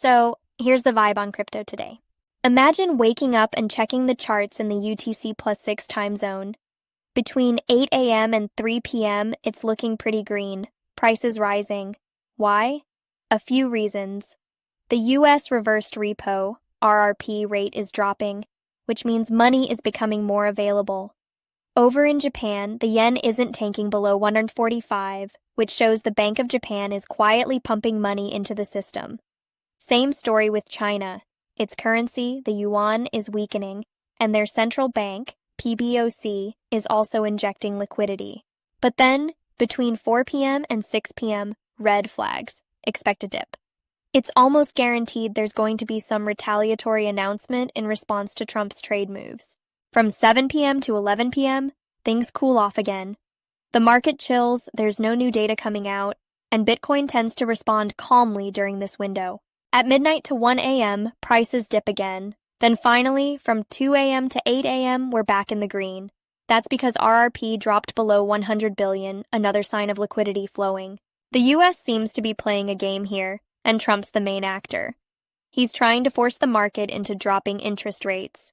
So, here's the vibe on crypto today. Imagine waking up and checking the charts in the UTC+6 time zone. Between 8 a.m. and 3 p.m., it's looking pretty green. Prices rising. Why? A few reasons. The US reversed repo, RRP rate is dropping, which means money is becoming more available. Over in Japan, the yen isn't tanking below 145, which shows the Bank of Japan is quietly pumping money into the system. Same story with China. Its currency, the yuan, is weakening, and their central bank, PBOC, is also injecting liquidity. But then, between 4 p.m. and 6 p.m., red flags. Expect a dip. It's almost guaranteed there's going to be some retaliatory announcement in response to Trump's trade moves. From 7 p.m. to 11 p.m., things cool off again. The market chills, there's no new data coming out, and Bitcoin tends to respond calmly during this window. At midnight to 1 a.m., prices dip again. Then finally, from 2 a.m. to 8 a.m., we're back in the green. That's because RRP dropped below 100 billion, another sign of liquidity flowing. The US seems to be playing a game here, and Trump's the main actor. He's trying to force the market into dropping interest rates.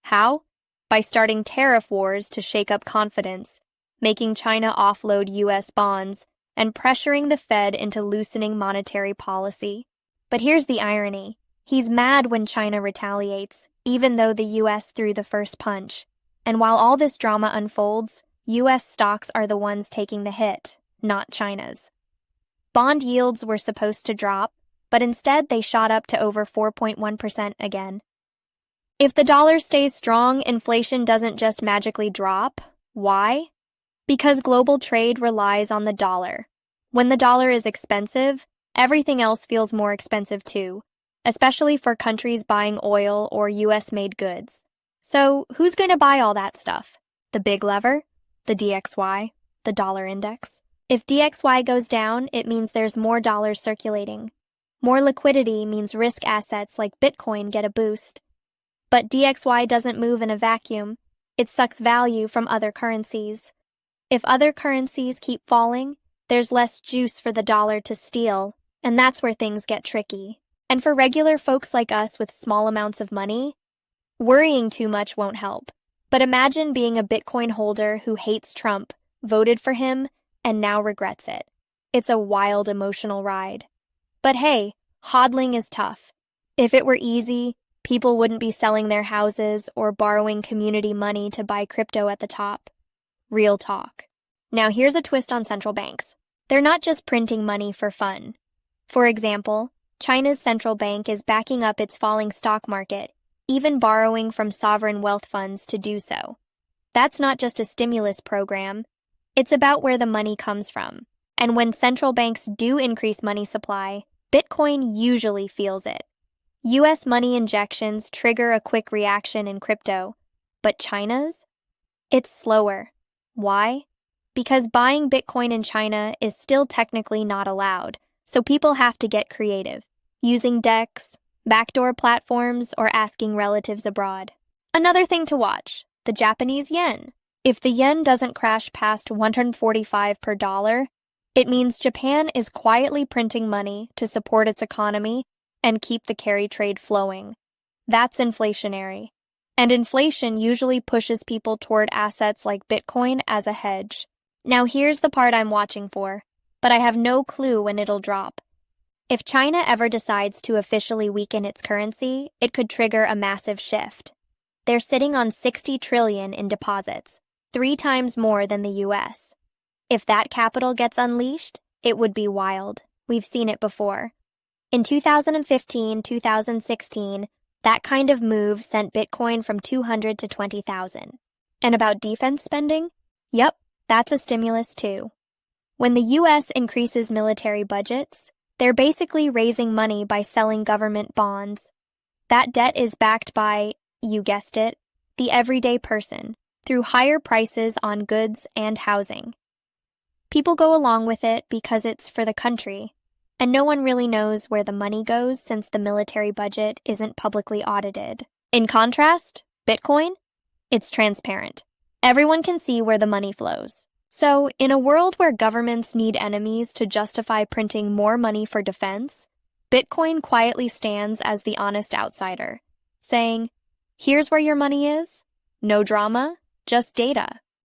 How? By starting tariff wars to shake up confidence, making China offload US bonds, and pressuring the Fed into loosening monetary policy. But here's the irony. He's mad when China retaliates, even though the US threw the first punch. And while all this drama unfolds, US stocks are the ones taking the hit, not China's. Bond yields were supposed to drop, but instead they shot up to over 4.1% again. If the dollar stays strong, inflation doesn't just magically drop. Why? Because global trade relies on the dollar. When the dollar is expensive, everything else feels more expensive too, especially for countries buying oil or US-made goods. So, who's going to buy all that stuff? The big lever? The DXY? The dollar index? If DXY goes down, it means there's more dollars circulating. More liquidity means risk assets like Bitcoin get a boost. But DXY doesn't move in a vacuum. It sucks value from other currencies. If other currencies keep falling, there's less juice for the dollar to steal, and that's where things get tricky. And for regular folks like us with small amounts of money, worrying too much won't help. But imagine being a Bitcoin holder who hates Trump, voted for him, and now regrets it. It's a wild emotional ride. But hey, hodling is tough. If it were easy, people wouldn't be selling their houses or borrowing community money to buy crypto at the top. Real talk. Now here's a twist on central banks. They're not just printing money for fun. For example, China's central bank is backing up its falling stock market, even borrowing from sovereign wealth funds to do so. That's not just a stimulus program. It's about where the money comes from. And when central banks do increase money supply, Bitcoin usually feels it. US money injections trigger a quick reaction in crypto, but China's? It's slower. Why? Because buying Bitcoin in China is still technically not allowed, so people have to get creative, using DEX, backdoor platforms, or asking relatives abroad. Another thing to watch, the Japanese yen. If the yen doesn't crash past 145 per dollar, it means Japan is quietly printing money to support its economy and keep the carry trade flowing. That's inflationary. And inflation usually pushes people toward assets like Bitcoin as a hedge. Now here's the part I'm watching for, but I have no clue when it'll drop. If China ever decides to officially weaken its currency, it could trigger a massive shift. They're sitting on 60 trillion in deposits, 3 times more than the US. If that capital gets unleashed, it would be wild. We've seen it before. In 2015-2016, that kind of move sent Bitcoin from 200 to 20,000. And about defense spending? Yep, that's a stimulus too. When the US increases military budgets, they're basically raising money by selling government bonds. That debt is backed by, you guessed it, the everyday person, through higher prices on goods and housing. People go along with it because it's for the country, and no one really knows where the money goes since the military budget isn't publicly audited. In contrast, Bitcoin? It's transparent. Everyone can see where the money flows. So, in a world where governments need enemies to justify printing more money for defense, Bitcoin quietly stands as the honest outsider, saying, "Here's where your money is. No drama, just data."